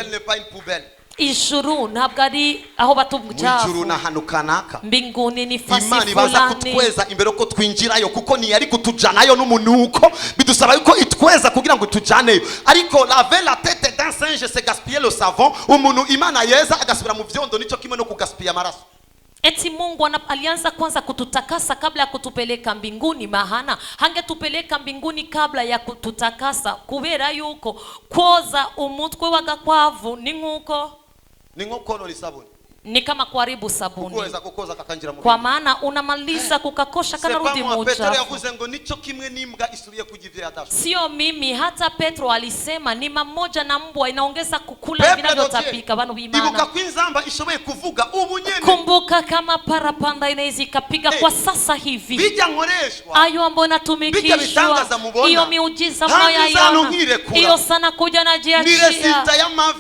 ciel n'est pas une poubelle. Ijuru ntabwo ari aho bata umucafu. Ijuru n'ahantu kanaka. Mbinguni ni fasi fulani. Imana ibaza kutweza imbere ko twinjirayo kuko ni yari kutujanayo n'umunuko bidusaba yuko itweza kugira ngo tujaneyo. Ariko laver la tête d'un singe c'est gaspiller le savon. Umuntu Imana yeza agasubira mu vyondo nico kimwe no kugaspia amaraso. Eti Mungu alianza kwanza kututakasa kabla ya kutupeleka mbinguni, mahana hangetupeleka mbinguni kabla ya kututakasa kubera yuko koza umutwe w'agakwavu ni nkuko lisabuni ni kama kuharibu sabuni, kuweza kukoza kakanjira mu kwa maana unamaliza kukakosha kana rudi mucha. Petro yavuze ngo nico kimwe n'imbwa isubiye kujivya dafu. Sio mimi, hata Petro alisema ni mmoja na mbwa inaongeza kukula vinavyotapika bano bimana. Ibuka kwinzamba ishoboye kuvuga ubu nyene. Kumbuka kama parapanda inaweza ikapiga kwa sasa hivi. Bija nkoreshwa. Ayo ambayo natumikishwa. Iyo miujiza mnayoiona. Iyo sana kuja na jiachia.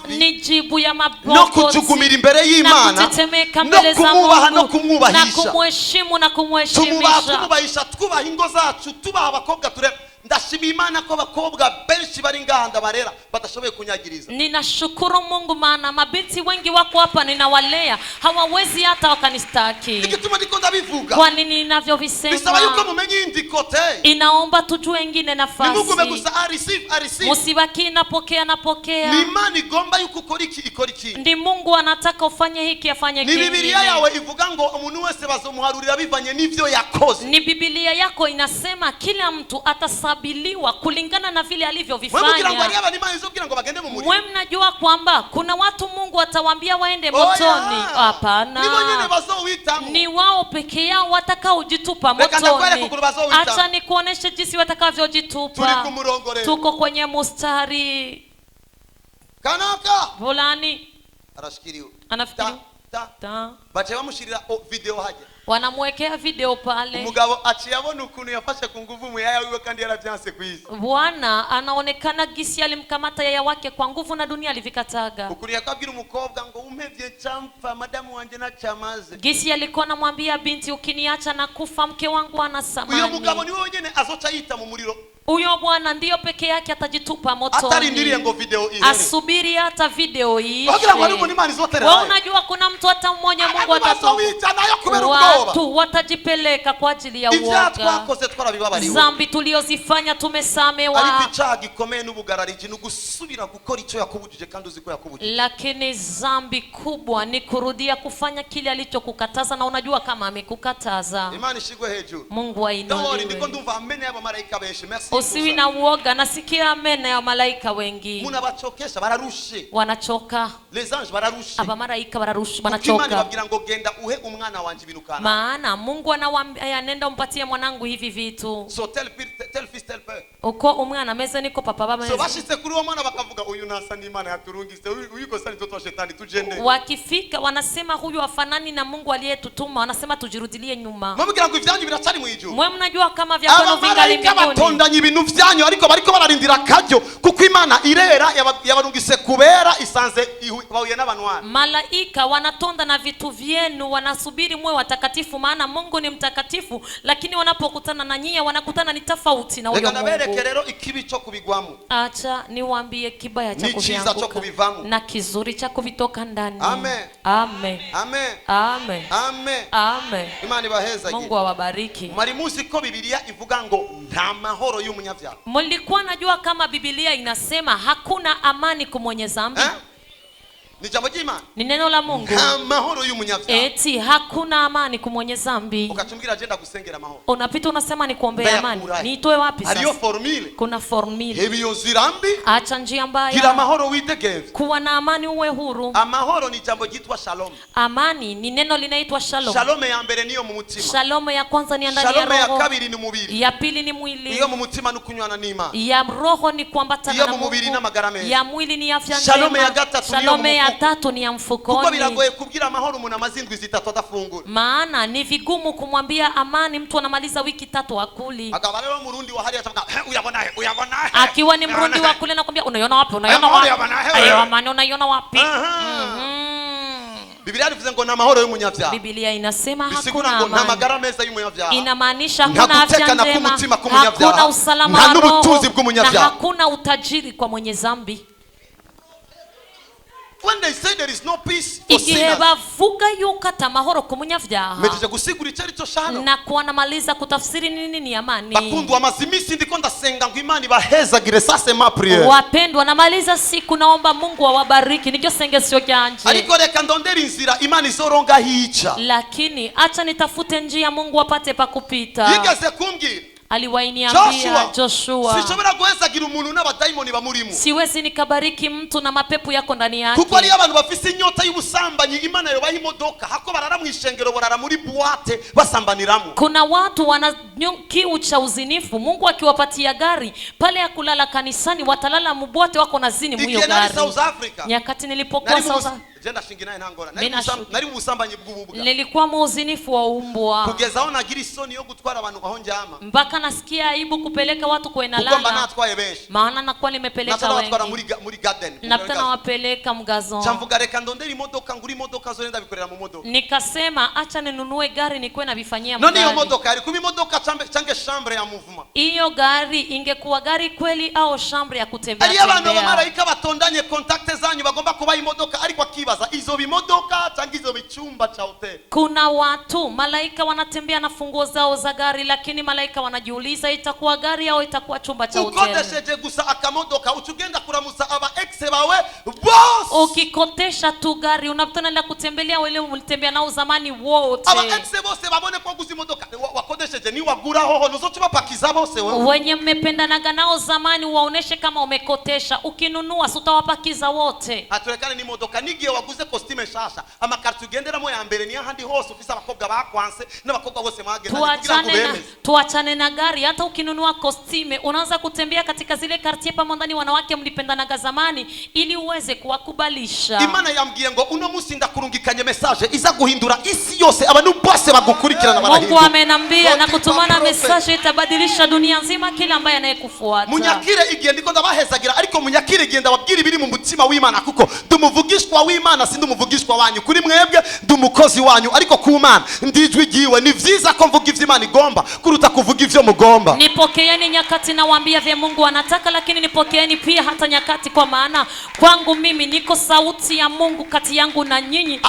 Ni jibu ya maboko. No kutugumira imbere y'Imana. No kumwubahisha. Na kumheshimu na kumheshimisha. Kumwubahisha twubaha ingo zacu, tubaha abakobwa tureba. Ndashima Imana ko abakobwa benshi bari ngahanda barera badashoboye kunyagiriza. Ninashukuru Mungu maana mabinti wengi wako hapa ninawalea hawawezi hata wakanistaki. Ikituma ndiko ndabivuga. Kwa nini ninavyovisema? Bisaba yuko mumenye indikote. Inaomba tujue wengine nafasi. Ni Mungu megusa receive. Musibaki napokea. Ni Imana igomba yuko ukora iki. Ndi Mungu anataka ufanye hiki afanye kingine. Ni Biblia yawe ivuga ngo umuntu wese bazomuharurira bivanye n'ivyo yakoze. Ni Biblia yako inasema kila mtu atasabiliwa kulingana na vile alivyovifanya. Wewe mnajua kwamba kuna watu Mungu atawaambia waende motoni. Hapana. Ni wao peke yao watakaojitupa motoni. Acha nikuoneshe jinsi watakavyojitupa. Tuko kwenye mustari. Kanaka. Volani. Anafikiri. Bache bamushirira video haje. Wanamwekea video pale. Umugabo aciyabona ukuntu yafashe ku nguvu mu yaya wiwe kandi yaravyanse kwisi. Bwana anaonekana gisi alimkamata yaya wake kwa nguvu na dunia alivikataga. Ukuri yakabwira umukobwa ngo umpevye champa madamu wanje na chamaze. Gisi alikuwa anamwambia binti ukiniacha na kufa mke wangu ana samani. Uyo mugabo ni wewe nyene azocha yita mu muriro. Uyo bwana ndio peke yake atajitupa motoni. Atarindiriye ngo video hii. Asubiri hata video hii. Wewe unajua kuna mtu hata mmoja Mungu atatoa. Watu watajipeleka kwa ajili ya uoga. Zambi tuliozifanya tumesamewa. Lakini zambi kubwa ni kurudia kufanya kile alichokukataza na unajua kama amekukataza. Mungu ainuliwe. Usiwi na uoga, nasikia amena ya malaika wengi. Munabachokesha bararushe. Wanachoka. Les anges bararushe. Aba malaika bararushe, wanachoka. Imana babwira ngo genda uhe umwana wanje ibintu kana. Maana Mungu anawaambia nenda umpatie mwanangu hivi vitu. So tel fils tel père. Uko umwana meze niko papa baba meze. So bashitse kuri uwo mwana bakavuga uyu nasa ni Imana yaturungise uyu ko sani toto shetani tujende. Wakifika wanasema huyu afanani na Mungu aliyetutuma, wanasema tujirudilie nyuma. Mubwira ngo ivyanyu biracari mu ijuru. Mwe mnajua kama vya kwenu vingali mbinguni. Batondanye ibintu vyanyu ariko bariko bararindira kajyo kuko Imana irera yabarungise kubera isanze bahuye n'abantu. Malaika wanatonda na vitu vyenu, wanasubiri mwe watakatifu maana Mungu ni mtakatifu, lakini wanapokutana na nyie wanakutana ni tofauti na huyo Mungu. Rero ikibi cyo kubigwamo. Acha niwaambie kibaya cha kuvianguka na kizuri cha kuvitoka ndani. Amen. Amen. Amen. Amen. Amen. Amen. Imana ibaheza. Mungu awabariki. Mwari muzi ko Biblia ivuga ngo nta mahoro y'umunyavyaha. Mlikuwa najua kama Biblia inasema hakuna amani kwa mwenye dhambi? Ni jambo jema. Ni neno la Mungu. Mahoro y'umunyavyaha. Eti hakuna amani kwa mwenye dhambi. Ukachumbira agenda kusengera mahoro. Unapita unasema ni kuombea amani. Niitoe wapi sasa? Hariyo formule. Kuna formula. Hebiyo zirambi. Acha njia mbaya. Kila mahoro witegeve. Kuwa na amani uwe huru. Amahoro ni jambo jitwa shalom. Amani ni neno linaitwa shalom. Shalom ya mbere niyo mu mutima. Shalom ya kwanza ni ndani ya roho. Shalom ya kabiri ni mubiri. Ya pili ni mwili. Iyo mu mutima nukunywana n'Imana. Ya roho ni kuambatana na Mungu. Iyo mu mubiri n'amagara meza. Ya mwili ni afya njema. Shalom ya gatatu niyo mu Shalom ya tatu ni ya mfukoni. Kuko biragoye kubwira amahoro umuntu amazindwi zitatu adafungura. Maana ni vigumu kumwambia amani mtu anamaliza wiki 3 akuli. Akaba rero murundi wa hali atamka uyabona akiwa ni mrundi wa kule nakwambia unaiona wapi ayo amani unaiona wapi. Biblia ivuze ngo na mahoro y'umunyavyaha. Biblia inasema hakuna amani. Na magara meza y'umunyavyaha. Inamaanisha hakuna afya njema, hakuna usalama wa roho, na hakuna utajiri kwa mwenye dhambi. when they say there is no peace for igihe sinners, bavuga yuko atamahoro ku munyabyaha mejeje gusigura icyo aricyo shano na kuanamaliza kutafsiri nini ni amani. bakundwa amazimisi ndiko ndasenga ngo Imana ibahezagire. Ça c'est ma prière. Wapendwa, namaliza siku naomba Mungu awabariki, niryo sengesho ryanje. Ariko reka ndondera inzira Imana izoronga hica. Lakini acha nitafute njia Mungu apate pa kupita. Yigeze kumbwira Aliwainiambia Joshua, sishobora guhezagira umuntu n'abadayimoni bamurimo. siwezi nikabariki mtu na mapepo yako ndani yake. Kuko ari abantu bafise inyota y'ubusambanyi Imana yobaha imodoka hako barara mu ishengero barara muri buwate basambaniramo. Kuna watu wana kiu cha uzinifu, Mungu akiwapatia gari pale ya kulala kanisani watalala mubwate wako na zini mwiyo gari. Nyakati nilipokuwa South Africa nari mubusambanyi bw'ububwa, nilikuwa muuzinifu wa umbwa kugeza aho nagira isoni yo gutwara abantu aho njama, mpaka nasikia aibu kupeleka watu kwenda lala, kuko natwaye benshi, maana nakuwa nimepeleka wengi muri garden, napita nawapeleka mgazon. Chamvuga reka ndondera imodoka nguri imodoka zo nenda bikorera mu modoka. Nikasema acha ninunue gari nikuwe nabifanyia mgari. None iyo modoka yari kuba imodoka change chambre ya movement. Iyo gari ingekuwa gari kweli au chambre ya kutembea. Ari abantu b'amarayika batondanye contact zanyu bagomba kuba imodoka ariko akibaza izo bimodoka cyangwa izo bichumba cha hotel. Kuna watu malaika wanatembea na funguo zao za gari, lakini malaika wanajiuliza itakuwa gari au itakuwa chumba cha hotel. Ukodesheje gusa akamodoka uchugenda kuramusa aba ex bawe boss. Ukikotesha tu gari unapotana kutembelea wale mlitembea nao zamani wote. Aba ex bose babone kwa guzi modoka wakodesheje ni wagura hoho nuzochuma pakiza bose wewe. Wenye mmependanaga nao zamani waoneshe kama umekotesha, ukinunua sutawapakiza wote. Aturekane ni modoka nigiye waguze costume shasha ama kartu ugenderamo ya mbere ni ahandi hose ufisa abakobwa bakwanse n'abakobwa bose mwagenda. Tuachane na gari, hata ukinunua costume unaanza kutembea katika zile quartier pamoja ndani wanawake mlipendanaga zamani ili uweze kuwakubalisha. Imana yambwiye ngo uno musi ndakurungikanye message iza guhindura isi yose abantu bose bagukurikirana barahinduka. Mungu amenambia na kutumana message itabadilisha dunia nzima kila ambaye anayekufuata. Munyakire igihe ndiko ndabahezagira ariko munyakire igihe ndababwira ibiri mu mutima w'Imana kuko dumuvugishwa w'Imana sindi umuvugishwa wanyu, kuri mwebwe ndumukozi wanyu ariko ku Mana ndijwi giwe. Ni vyiza ko mvuga ivyo Imana igomba kuruta kuvuga ivyo mugomba. Nipokeeni nyakati na waambia vya Mungu anataka, lakini nipokeeni pia hata nyakati, kwa maana kwangu mimi niko sauti ya Mungu kati yangu na nyinyi.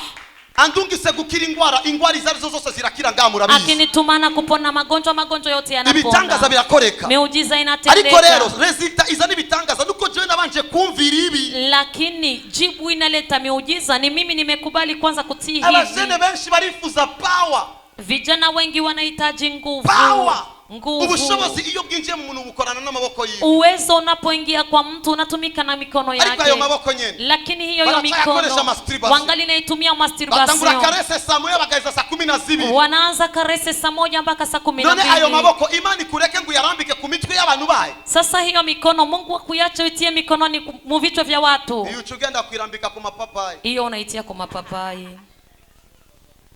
Andungise gukira ingwara izarizo zose zirakira ngamurabizi. Akinitumana kupona magonjwa yote yanapona. Ibitangaza birakoreka. Miujiza inatendeka. Ariko rero resulta izani bitangaza nuko jewe nabanje kumvira ibi. Lakini jibu inaleta miujiza ni mimi nimekubali kwanza kutii hivi. Abazene benshi barifuza power. Vijana wengi wanahitaji nguvu. Power. Nguvu. Ubushobozi iyo bwinjiye mu muntu bukorana n'amaboko yiwe. Uwezo unapoingia kwa mtu unatumika na mikono yake. Ariko ayo maboko nyene. Lakini hiyo mikono wangali naitumia masturbation. Batangura karese saa moya bagaheza saa 12. Wanaanza karese saa moja mpaka saa 12. None ayo maboko Imana kureke ngo yarambike ku mitwe y'abantu baye. Sasa hiyo mikono Mungu akuache uitie mikononi mu vichwa vya watu. Iyo uchugenda kuirambika ku mapapai. Hiyo unaitia kwa mapapai.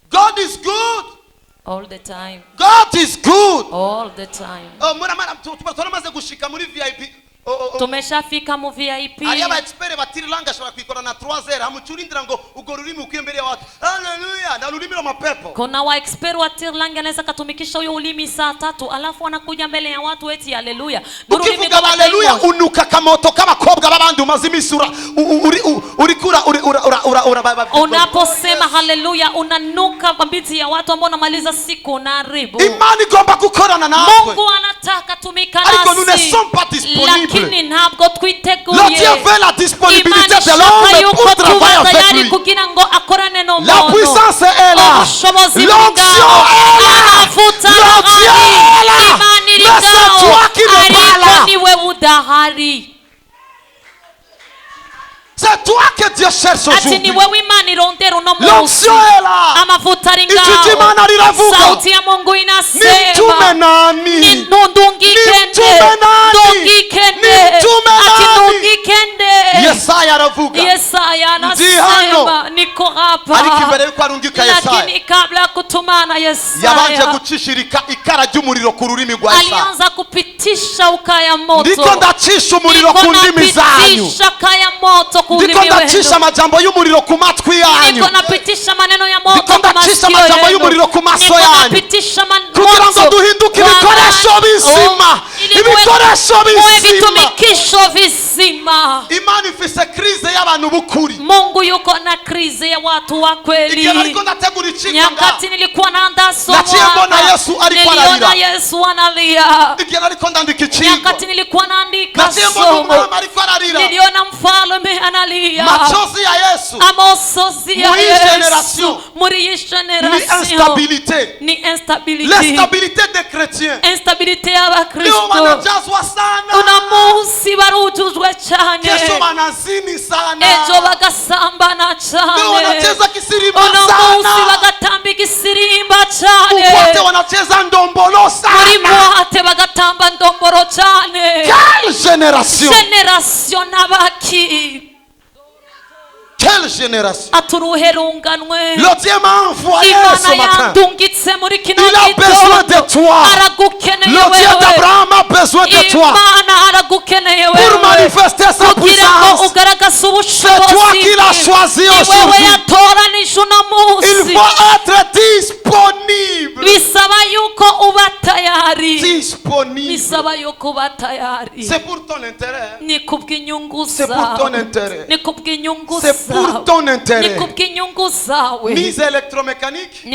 God is good. All the time. God is good. All the time. Mara tunamaze gushika muri VIP. Tumeshafika mu VIP. Ari aba expert batiranga shobora kwikora na 3h amucurindira ngo ugo rurimi ukiye mbere ya watu. Haleluya, na rurimi la mapepo. Kuna wa expert wa tirlanga anaweza katumikisha huyo ulimi saa 3 alafu anakuja mbele ya watu eti haleluya. Ukivuga haleluya unuka kamoto k'abakobwa babandi umazimisura urikura unaposema haleluya unanuka mabiti ya watu ambao wanamaliza siku na haribu. Imani igomba gukorana nawe. Mungu anataka tumika nasi. Ariko nous ne sommes pas disponibles. Lakini ntabwo twiteguye. Dieu veut la disponibilité de l'homme pour travailler avec lui. La puissance est là. L'onction est là. Le Dieu est là. Mais c'est toi qui n'es pas là. C'est toi que Dieu cherche aujourd'hui. L'onction est là. Ichi Imana riravuga. Sauti ya Mungu inasema. Nimtume nani? Yesaya aravuga. Yesaya anasema niko hapa. Ariko imbere yuko arungika Yesaya. Lakini kabla kutumana Yesaya. Yabanje gucishirika ikara ry'umuriro ku rurimi rwa Yesaya. Alianza kupitisha ukaya moto. Ndiko ndacisha umuriro ku ndimi zanyu. Ndiko kaya moto ku ndimi wenu. Ndiko ndacisha amajambo y'umuriro ku matwi yanyu. Ndiko napitisha maneno ya moto ku masikio yanyu. Ndiko ndacisha amajambo y'umuriro ku maso yanyu. Kugira ngo duhinduke ibikoresho bizima. Ibikoresho bizima. uzima. Imana ifise krize y'abantu b'ukuri. Mungu yuko na krize ya watu wa kweli. Nyakati nilikuwa naandaa somo hapa, niliona Yesu analia. Nyakati nilikuwa naandika somo, niliona mfalme analia. Machozi ya Yesu, amosozi ya Yesu, muri generation ni instability. L'instabilité des chrétiens, instabilité y'abakristo. Wanajazwa sana. Unamusi barujujwe cyane. Kesho wanazini sana. Ejo bagasambana cyane. Wanacheza kisirimba sana. Unamusi bagatamba kisirimba cyane. Ukwate wanacheza ndombolo sana. Muri mwate bagatamba ndombolo cyane. Quelle génération! Generation nabaki. Quelle génération! Aturuherunganwe. Le Dieu m'a envoyé ce matin. Il a besoin de toi. Le Dieu d'Abraham a besoin de toi. Pour manifester sa puissance. C'est toi qui l'as choisi aujourd'hui. Il faut être disponible. Disponible. C'est pour ton intérêt. C'est pour ton intérêt. C'est pour ton intérêt. Mise électromécanique.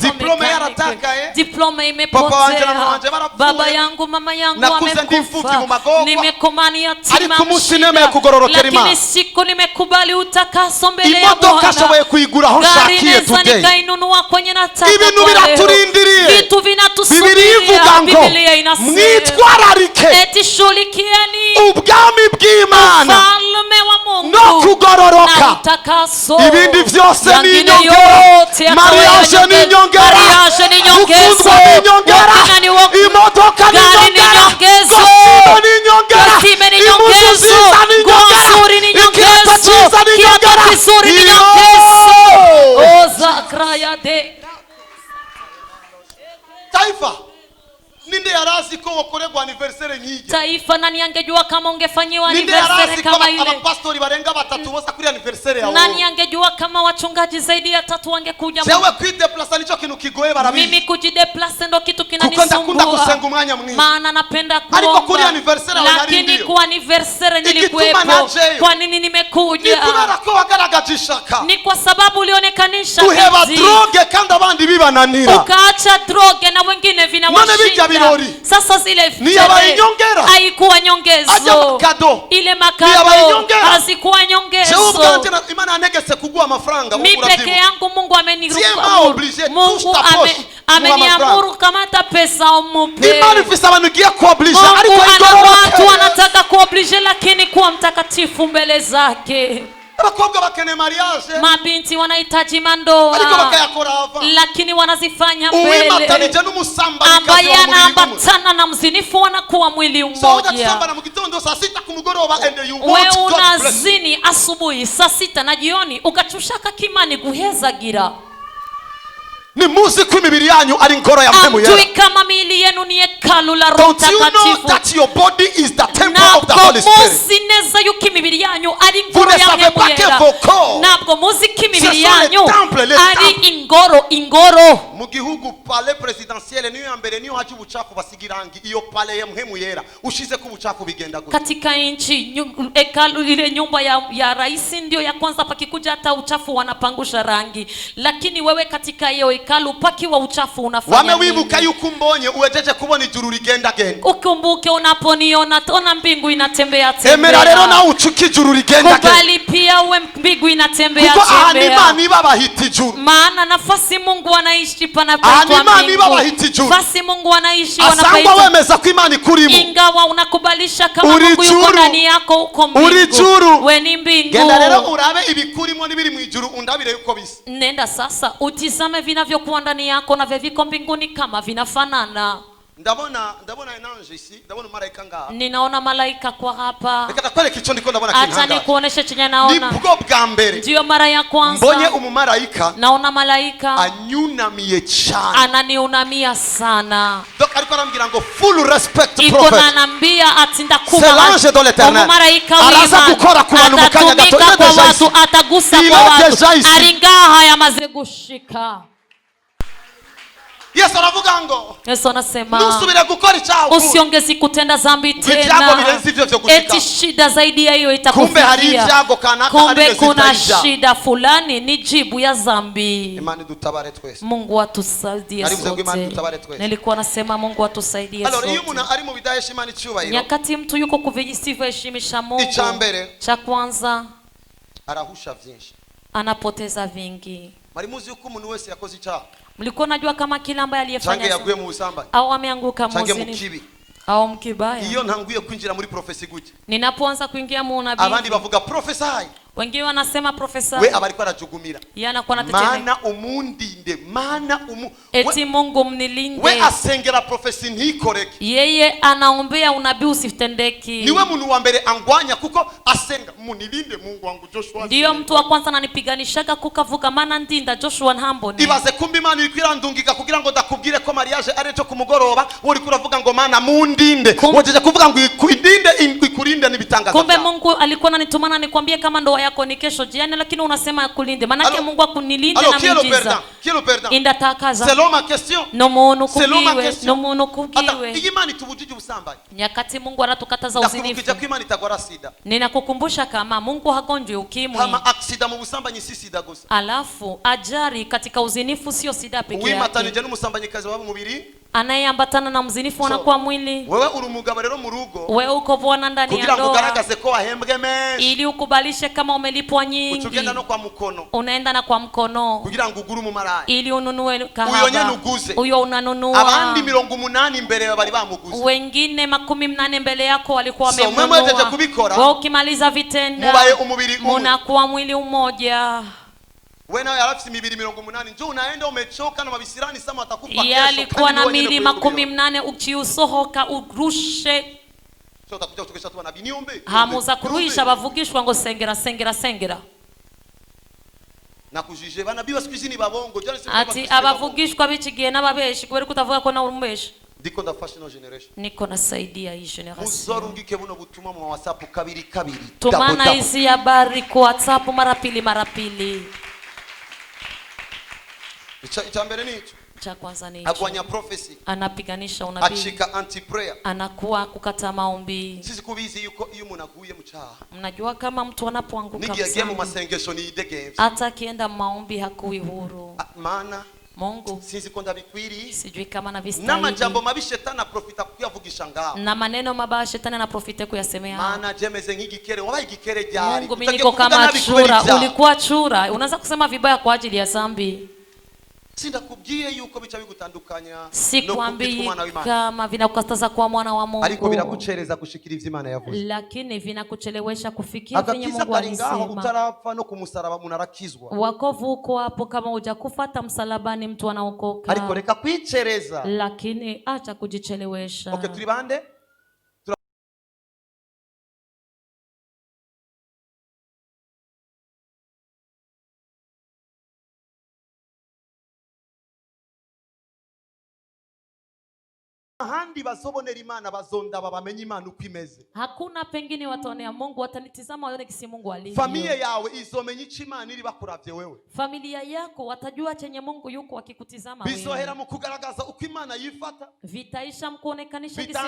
Diplôme yaratakaye. Diploma imepotea. Baba yangu mama yangu amekufa. Nimekomani yatima mshida. Lakini siku nimekubali utakaso mbele ya Bwana. Gari neza nikainunua kwenye nataka kwa leo. Vitu vinatusubiria. Biblia inasema eti shughulikieni ubwami bw'Imana ufalme wa Mungu no kugororoka. na utakaso. Ibindi vyose ni inyongera. Mariage ni inyongera. Gukundwa ni inyongera. Imodoka ni inyongera. Gosimo ni inyongera. Imuzu nziza ni inyongera. Ikiato cyiza ni inyongera. Taifa, ninde yarazi ko wakorerwa anniversaire nk'ije? Taifa, nani angejua kama ungefanyiwa Ninde anniversary yarazi kama ile? abapastori barenga batatu boza kuri anniversaire yawe? Nani angejua kama wachungaji zaidi ya 3 wangekuja? Jewe kwideplace nico kintu kigoye barabizi. Mimi kujideplace ndo kitu Kukunda kinanisumbua. kusenga umwanya mwingi. Maana napenda Ariko kuri kuomba. anniversaire Lakini kwa anniversary nilikuwepo. Kwa nini nimekuja? Ni kubera ko wagaragajishaka. Ni kwa sababu ulionekanisha Kuheba droge kandi abandi bibananira. Ukaacha droge na wengine vinawashinda. Sasa zile haikuwa nyongezo. Ile makado hazikuwa nyongezo. Mimi peke yangu Mungu ameniruhusu. Mungu ameniamuru kamata pesa umupe. Mungu ana watu wanataka kuoblige lakini kuwa mtakatifu mbele zake. Mabinti wanahitaji mandoa lakini wanazifanya mbele. Ambaye anaambatana na mzinifu wanakuwa mwili mmoja. Wewe unazini asubuhi saa 6 na jioni ukachushaka kimani guhezagira. Ni muzi ko imibiri yanyu ari ingoro ya mpemu yera. Kama miili yenu ni hekalu la Roho Mtakatifu. Don't you know that your body is the temple of the Holy Spirit? Muzi neza yuko imibiri yanyu ari ingoro ya mpemu yera. Nabwo muzi ko imibiri yanyu ari ingoro. Mu gihugu palais presidentiel niyo yambere niyo haje ubucafu basigirangi iyo palais ya mpemu yera. Ushize ko ubucafu bigenda gute? Katika nchi hekalu ile nyumba ya rais ndio ya kwanza, pakikuja hata uchafu wanapangusha rangi. Lakini wewe katika hiyo hekalu pakiwa uchafu unafanya nini? Wamewibuka yuko mbonye uwejeje kubona ijuru rigenda genda. Ukumbuke unaponiona tona mbingu inatembea tembea. Emera rero na ucuki ijuru rigenda genda. Kubali pia uwe mbingu inatembea tembea. Kuko tembea. niba bahita ijuru. Maana nafasi Mungu anaishi panapoitwa mbingu. Nafasi Mungu anaishi wanapoitwa. Asangwa wemeza ko Imana ikurimo. Ingawa unakubalisha kama Mungu yuko ndani yako uko mbingu. We ni mbingu. Genda rero urabe ibikurimo nibiri mu ijuru undabire yuko bisa. Nenda sasa utizame vinavyokuwa ndani yako na viko mbinguni kama vinafanana. Ndabona ange ici, ndabona malaika ngaha. Ninaona malaika kwa hapa. Nikatakwele kicho ndiko ndabona kinanga. Acha nikuoneshe chenye naona. Ni bwo bwa mbere. Ndio mara ya kwanza. Mbonye umumalaika. Naona malaika anyunamiye cyane. Ananiunamia sana. Donc alikuwa anambira ngo full respect prophet. Iko ananiambia ati ndakuba. C'est l'ange de l'Éternel. Malaika araza gukora ku bantu mukanya gato. Kwa watu atagusa kwa watu. Aringaha yamaze gushika. Yesu aravuga ngo Yesu anasema nusubire gukora icyaha usiongezi kutenda dhambi ibyago tena. birenze ivyo vyo gushika. Eti shida zaidi ya hiyo Kumbe hari itakufikia. ibyago kanaka Kumbe kuna shida fulani ni jibu ya dhambi. Imani dutabare twese. Mungu atusaidie sote. Nilikuwa nasema Mungu atusaidie sote. Alors iyo umuntu ari mu bidahesha Imana icyubahiro, nyakati mtu yuko kuvijisivyoheshimisha Mungu, cha kwanza arahusha vyinshi, anapoteza vingi. Marimuzi yuko umuntu wese yakoze icyaha. Mlikuwa najua kama kila ambaye aliyefanya yaguye mu busambanyi au ameanguka muzini au mkibaya. Iyo ntanguye kwinjira muri profesi gute, ninapoanza kuingia mu nabii, abandi bavuga profesai, wengine wanasema profesa, we abariko arajugumira yana kwa natetemeka, mana umundinde, mana eti Mungu mnilinde. We asengera profesi ntikoreke, yeye anaombea unabii usitendeki. Niwe muntu wa mbere angwanya kuko asenga munilinde Mungu wangu Joshua. Ndio mtu wa kwanza ananipiganishaga kukavuga mana ndinda Joshua Nhambone. Ibaze kumbi Imana ikwirandungika kugira ngo ndakubwire ko mariage ari cyo kumugoroba, uri kuravuga ngo mana mundinde, wojeje kuvuga ngo ikurinde ikurinde nibitangaza. Kumbe Mungu alikuwa ananitumana nikwambie kama ndoa yako ni kesho jiani, lakini unasema kulinde. Manake Mungu akunilinde na miujiza. Inda takaza. C'est ma question. No muntu kugiwe, no muntu kugiwe. Imana itubujije ubusambanyi. Nyakati Mungu anatukataza uzinifu. Nakukija ko Imana itagwara sida. Ninakukumbusha kama Mungu hagonjwi ukimwi. Kama aksida mu busambanyi si sida gusa. Alafu ajari katika uzinifu sio sida pekee yake. Wimatanije n'umusambanyikazi wabo mubiri. Anayeambatana na mzinifu anakuwa mwili. Wewe uri umugabo rero mu rugo. Wewe uko bwana ndani ya ndoa. Kugira ngo ugaragaze ko wahembwe menshi. Ili ukubalishe kama umelipwa nyingi. Uchugenda no kwa mkono. Unaenda na kwa mkono. Kugira ngo ugure mu maraya. Ili ununue kahaba. Uyo nyene uguze. Uyo unanunua. Abandi 80 mbere bari bamuguze. Wengine 80 mbele yako walikuwa wamenunua. So mwewe kubikora. Wewe ukimaliza vitenda. Mubaye umubiri umwe. Munakuwa mwili umoja. Wewe nawe yarafisi mibiri 80 njoo unaenda umechoka na mabisirani sama atakupa kesho. Yalikuwa na mili 80 ukiusohoka urushe. So utakuja kutokesha tu nabii niombe. Hamuza kuruhisha bavugishwa ngo sengera. Na kujije banabii basikizini babongo. Ati abavugishwa bikigiye n'ababeshi kubera kutavuga ko na urumbeshi. Ndiko ndafasha no generation. Niko nasaidia hii generation. Muzorungike buno butuma mu WhatsApp kabiri. Tumana hizi habari kwa WhatsApp mara pili. Cha mbere ni hicho. Cha kwanza ni hicho. Agwanya prophecy. Anapiganisha unabii. Achika anti prayer. Anakuwa kukata maombi. Sisi kubizi yuko iyo munaguye mu cyaha. Mnajua kama mtu anapoanguka msani. Nigiye mu masengesho ni idegenze. Hata kienda maombi hakuwi huru. Maana Mungu sinzi ko ndabikwiri, sijui kama na vistahili. Na majambo mabi shetani aprofita kuyavugisha ngao. Na maneno mabaya shetani anaprofita kuyasemea. Maana jemeze nk'igikere, wabaye igikere jari. Mungu mimi niko kama chura, ulikuwa chura. Unaanza kusema vibaya kwa ajili ya dhambi. Sindakubwiye yuko bica bigutandukanya no kumwana w'Imana. Kama vinakukataza kuwa mwana wa Mungu. Ariko birakuchereza gushikira ivyo Imana yavuze. Lakini vinakuchelewesha kufikia kwenye Mungu alisema. Utarapfa no kumusaraba munarakizwa. Wokovu uko hapo kama hujakufuata msalabani mtu anaokoka. Ariko reka kwichereza. Lakini acha kujichelewesha. Okay, turi bande? Ahandi bazobonera Imana bazondaba bamenye Imana uko imeze. Hakuna pengine wataonea Mungu, watanitizama waone kisi Mungu alivyo. Familia yawe izomenya ico Imana iri bakuravye wewe. Familia yako watajua chenye Mungu yuko wakikutizama wewe. Bizohera mu kugaragaza uko Imana yifata. Vitaisha mkuonekanisha kisi.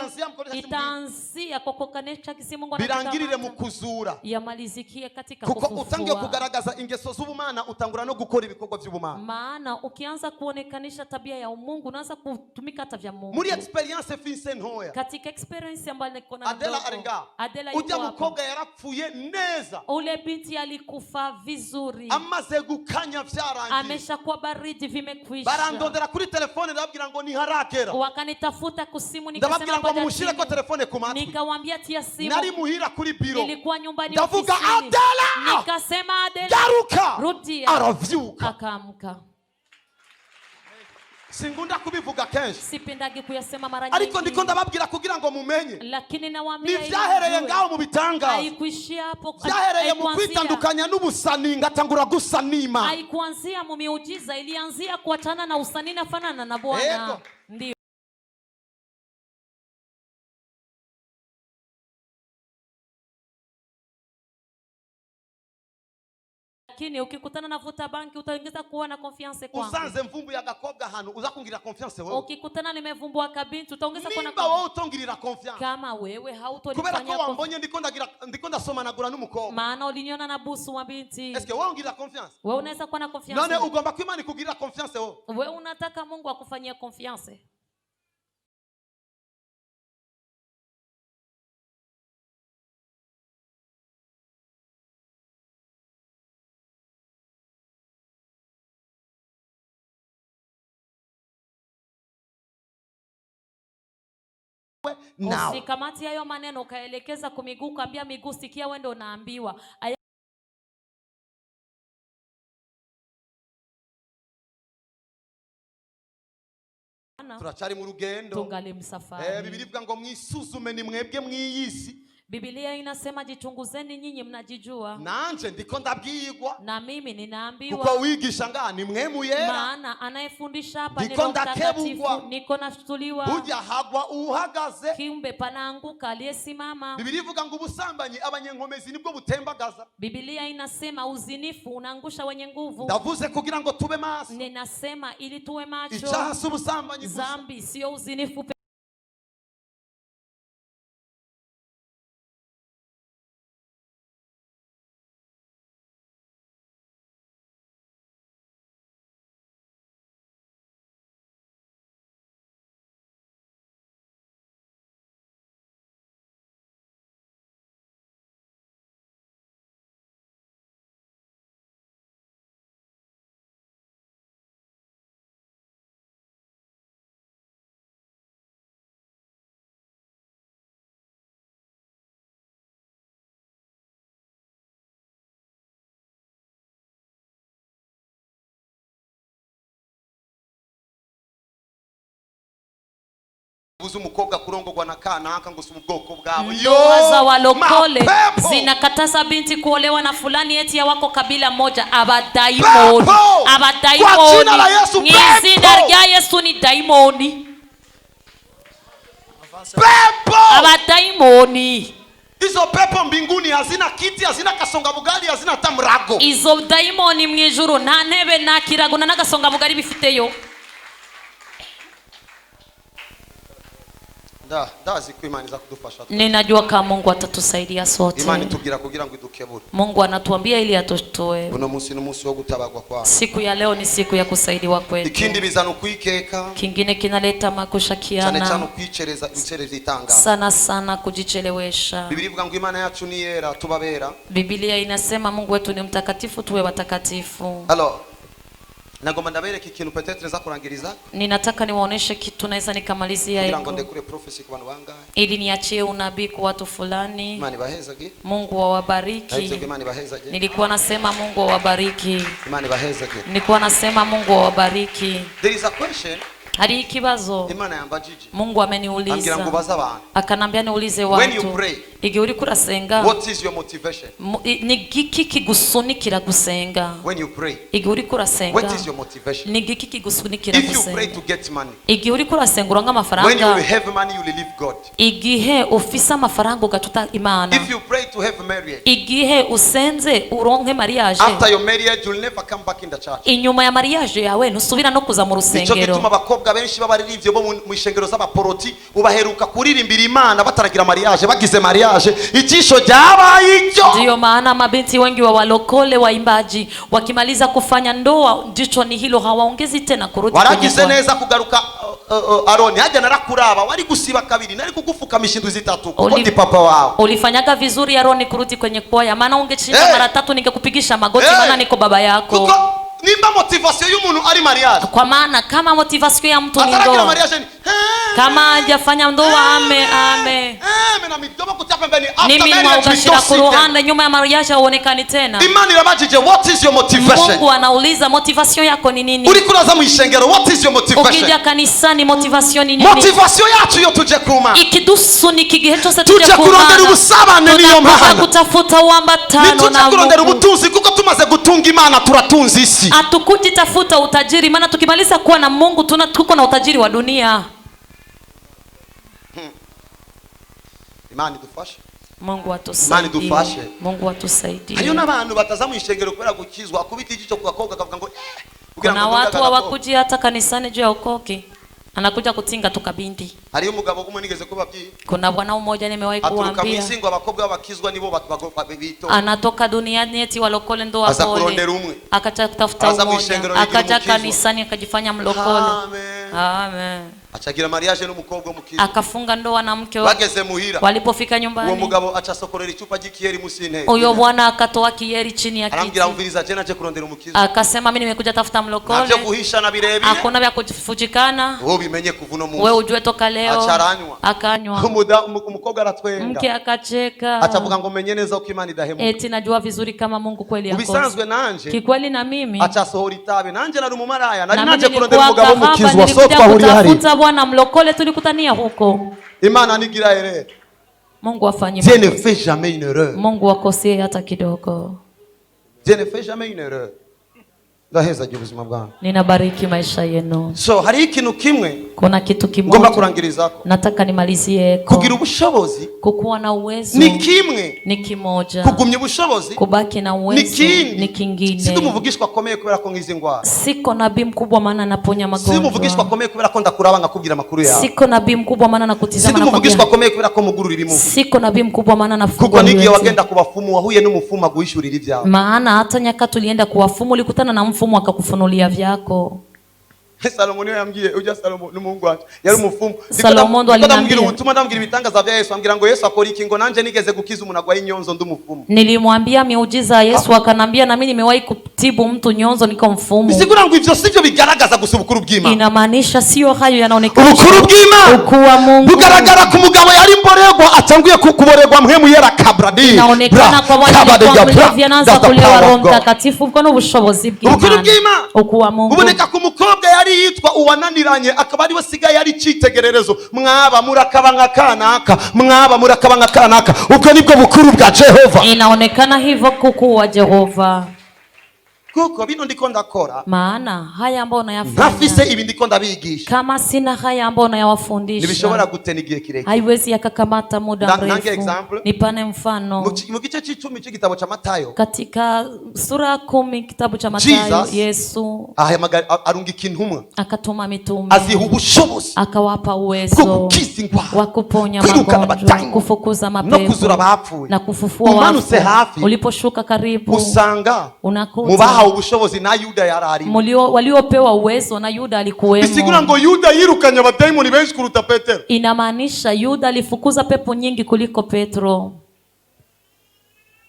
Itaanzia kwa kuonesha kisi Mungu anakamata. Birangirire mu kuzura. Yamalizikie katika kufufua. Kuko utangiye kugaragaza ingeso z'ubumana utangura no gukora ibikorwa by'ubumana. Maana ukianza kuonekanisha tabia ya Mungu unaanza kutumika hata vya Mungu. Muri experience Vincent Hoya. Katika experience ambayo niko na Adela Arenga. Ujya mukobwa yarapfuye neza. Ule binti alikufa vizuri. Amaze gukanya vyarangiye. Ameshakuwa baridi vimekwisha. Barandondera kuri telefone ndababwira ngo ni harakera. Wakanitafuta kusimu nikasema ndababwira ngo mushire ko telefone ku matwi. Nikamwambia tia simu. Nari muhira kuri biro. Nilikuwa nyumbani ofisini. Ndavuga Adela. Nikasema Adela. Garuka. Rudia. Aravyuka. Akaamka. Singunda kubivuga kenshi. Sipendagi kuyasema mara nyingi. Ariko ndiko ndababwira kugira ngo mumenye. Lakini nawaambia ni vyahereye ngaho mu bitangaza. Haikuishia hapo. Vyahereye mu kwitandukanya n'ubusani ngatangura gusanima. Haikuanzia mu miujiza, ilianzia kuachana na usani na fanana na Bwana. Ndio. lakini ukikutana na vuta bangi utaongeza kuwa na confiance kwangu. Uzanze mvumbu ya gakobwa hano uzakungirira confiance wewe. Ukikutana nimevumbua kabinti utaongeza kuwa na confiance. Wewe utongirira confiance. Kama wewe hautonifanyia confiance. Kubera ko wambonye ndiko ndasoma nagura n'umukobwa. Maana uliniona na busu wa binti. Est-ce que wewe ungirira confiance? Wewe unaweza kuwa na confiance. None ugomba ko Imana ikugirira confiance wewe. Wewe unataka Mungu akufanyie confiance. Now. Usikamati hayo maneno ukaelekeza kumiguu ukaambia miguu sikia wewe ndio unaambiwa. Turacari mu rugendo. Tungali msafari. Biblia ivuga ngo mwisuzume ni mwebwe mwiyisi. Biblia inasema jichunguzeni nyinyi mnajijua. Nanje ndiko ndabwirwa. Na mimi ninaambiwa. Kuko wigisha ngani mwe muyera. Maana anayefundisha hapa ni Roho Mtakatifu. Niko nashtuliwa. Burya hagwa uhagaze. Kiumbe panaanguka aliyesimama. Biblia ivuga ngo ubusambanyi abanyenkomezi nibwo butembagaza. Biblia inasema uzinifu unaangusha wenye nguvu. Ndavuze kugira ngo tube maso. Ninasema ili tuwe macho. Icyaha si ubusambanyi gusa. Zambi sio uzinifu. Buzu mukobwa kurongorwa na kanaka ngo si ubwoko bwabo. Ndoa za walokole zinakataza binti kuolewa na fulani eti ya wako kabila moja. Abadaimoni. Abadaimoni. Ngizina rya Yesu ni daimoni. Pepo. Abadaimoni. Hizo pepo mbinguni hazina kiti, hazina kasonga bugali, hazina tamrago. Izo daimoni mwijuru nta ntebe na kirago na nagasonga bugali bifiteyo. Ndazi ko Imana iza kudufasha. Ninajua kama Mungu atatusaidia sote. Imana itubwira kugira ngo idukebure. Mungu anatuambia ili atutoe. Uno munsi n'umunsi wo gutabagwa kwa. Siku ya leo ni siku ya kusaidiwa kwetu. Ikindi bizana kuikeka. Kingine kinaleta makushakiana. Cyane kwicereza incereza itanga. Sana kujichelewesha. Biblia ivuga ngo Imana yacu ni yera tubabera. Biblia inasema Mungu wetu ni mtakatifu tuwe watakatifu. Alors nagomba ndabereka ikintu peut-être za kurangiriza. Ninataka niwaoneshe kitu naweza nikamalizia hiko. Ngira ngo prophecy kwa bantu bangahe. Ili niachie unabii kwa watu fulani. Imani bahezage. Mungu awabariki. Imani bahezage. Nilikuwa nasema Mungu awabariki. Imani bahezage. Nilikuwa nasema Mungu awabariki. There is a question. Hari ikibazo. Imana yambajije. Mungu ameniuliza. Ambira ngo baza abantu. Akanambia niulize watu. When you pray. Igihe uri kurasenga. What is your motivation? Ni giki kigusunikira gusenga. When you pray. Igihe uri kurasenga. What is your motivation? Ni giki kigusunikira gusenga. If you pray to get money. Igihe uri kurasenga uranga amafaranga. When you have money you will leave God. Igihe ufisa amafaranga ugatuta Imana. If you pray to have marriage. Igihe usenze uronke mariage. After your marriage you will never come back in the church. Inyuma ya mariage yawe nusubira no kuza mu rusengero. Nico gituma abakobwa benshi babaririmbye bo mu ishengero z'abaporoti ubaheruka kuririmbira Imana bataragira mariage bagize mariage icisho ryabaye icyo. Ndio maana mabinti wengi wa walokole waimbaji wakimaliza kufanya ndoa ndicho ni hilo hawaongezi tena kurudi kwenye waragize neza kugaruka Aroni haja narakuraba wari gusiba kabiri nari kugufukamisha indwi zitatu kuko ndi papa wao. Ulifanyaga vizuri Aroni kurudi kwenye kwaya maana ungeshinda mara tatu ningekupigisha magoti maana niko baba yako. Kuko nimba motivation y'umuntu ari mariage. Kwa maana kama motivation ya mtu ni ndoa. Kama hajafanya ndoa ame. Na midomo kutia pembeni after marriage. Nimi ugashira ku ruhande nyuma ya mariage uonekani tena. Imani irabajije what is your motivation? Mungu anauliza motivation yako ni nini? Uri kuraza mu ishengero what is your motivation? Ukija kanisani motivation ni nini? Motivation yacu yo tuje kuma. Ikidusu ni kigihe cyose tuje kuma. Tuje kurondera ubusabane niyo mpano. Kutafuta uambatano na Mungu. Tuje kurondera ubutunzi kuko tumaze gutunga Imana turatunza isi. Atukuji tafuta utajiri maana tukimaliza kuwa na Mungu tuko na utajiri wa dunia. Imani dufashe. Mungu atusaidie. dufashe. Mungu atusaidie. Hariyo n'abantu batazamu ishengero kubera gukizwa akubita igico ku gakobwa akavuga ngo kuna watu hawakuji hata kanisani juu ya ukoki. Anakuja kutinga tu kabindi. Hariyo umugabo umwe nigeze kubabwiye. Kuna bwana mmoja nimewahi kuambia. Aturuka mwisingo abakobwa babakizwa nibo bito. Anatoka duniani eti walokole ndo wakole. Akacha kutafuta umoja. Akaja kanisani akajifanya mlokole. Amen. Amen. Achagira mariage n'umukobwa umukizwa. Akafunga ndoa na mke bageze muhira. Walipofika nyumbani. Uwo mugabo achasokorera icupa gikiyeri musine. Uyo bwana akatoa kiyeri chini ya kiti. Arambira umviriza je naje kurondera umukizwa. Akasema mimi nimekuja tafuta mlokole. Naje kuhisha na birebire. Hakuna vya kufujikana. Wewe bimenye kuvuno munsi. Wewe ujue toka leo. Acharanywa. Akanywa. Umukobwa aratwenga. Mke akacheka. Atavuga ngo menye neza uko Imana idahemuka. Eti najua vizuri kama Mungu kweli yako. Ubisanzwe nanje. Kikweli na mimi. Achasohora itabe nanje nari umumaraya. Nari naje kurondera umugabo umukizwa so twahuri hari. Kutafuta bwana mlokole tulikutania huko. Imana nigira erreur. Mungu afanye. Dieu ne fait jamais une erreur. Mungu akosee hata kidogo. Dieu ne fait jamais une erreur. Ndaheza ubuzima bwangu. Ninabariki maisha yenu. So hari ikintu kimwe. Kuna kitu kimoja. Ngomba kurangirizako. Nataka nimalizie ko. Kugira ubushobozi. Kukuwa na uwezo. Ni kimwe. Ni kimoja. Kugumya ubushobozi. Kubaki na uwezo. Ni kingine. Sindi muvugishwa komeye kubera ko ngize ngwara. Siko nabii mkubwa maana naponya magonjwa. Sindi muvugishwa komeye kubera ko ndakuraba ngakubwira makuru yawe. Siko nabii mkubwa maana nakutizama na Sindi muvugishwa komeye kubera ko mugurura ibimuvu. Siko nabii mkubwa maana nafungua. Kuko nigiye wagenda kubafumu wahuye n'umufumu aguhishurira ibyawe. Maana hata nyakati ulienda kuwafumu ulikutana na mfumu akakufunulia vyako. Salomo niyo yambwiye ujya Salomo n'umuhungu wacu yari umufumu. Salomo ndo aliniambia utuma ndambwira ibitangaza bya Yesu ambwira ngo Yesu akora iki ngo nanje nigeze gukiza umuntu agwaye inyonzo ndumufumu. Nilimwambia miujiza Yesu akanambia na mimi nimewahi kutibu mtu nyonzo niko mfumu. Bisigura ngo ivyo sivyo bigaragaza gusa ubukuru bw'Imana. Inamaanisha sio hayo yanaonekana. Ubukuru bw'Imana ukuwa Mungu bugaragara ku mugabo yari mboregwa atanguye kuboregwa mpemu yera kabradi. Inaonekana kwa wale vyananza kulewa Roho Mtakatifu uko n'ubushobozi bw'Imana. Ubukuru bw'Imana ukuwa Mungu. Uboneka ku mukobwa yari yitwa uwananiranye akaba ari we sigaye yari citegererezo. Mwaba murakaba nkakanaka, mwaba murakaba nkakanaka. Ubwo nibwo bukuru bwa Jehova. Inaonekana hivyo kukuwa Jehova. Kuko bino ndiko ndakora. Maana haya ambayo unayafanya. Nafise ibi ndiko ndabigisha. Kama sina haya ambayo unayawafundisha. Nibishobora gutena igihe kireke. Haiwezi yakakamata muda mrefu. Nipane mfano. Mu gice c'10 cy'igitabo cha Matayo. Katika sura 10 kitabu cha Matayo Yesu arungika intumwa. Akatuma mitume. Aziha ubushobozi. Akawapa uwezo wa kuponya magonjwa, kufukuza mapepo na kufufua wafu. Uliposhuka karibu usanga unakuta ubushobozi na Yuda yarari. Waliopewa uwezo na Yuda alikuwemo. Bisigura ngo Yuda yirukanye abadayimoni benshi kuruta Petero. Inamaanisha Yuda alifukuza pepo nyingi kuliko Petro.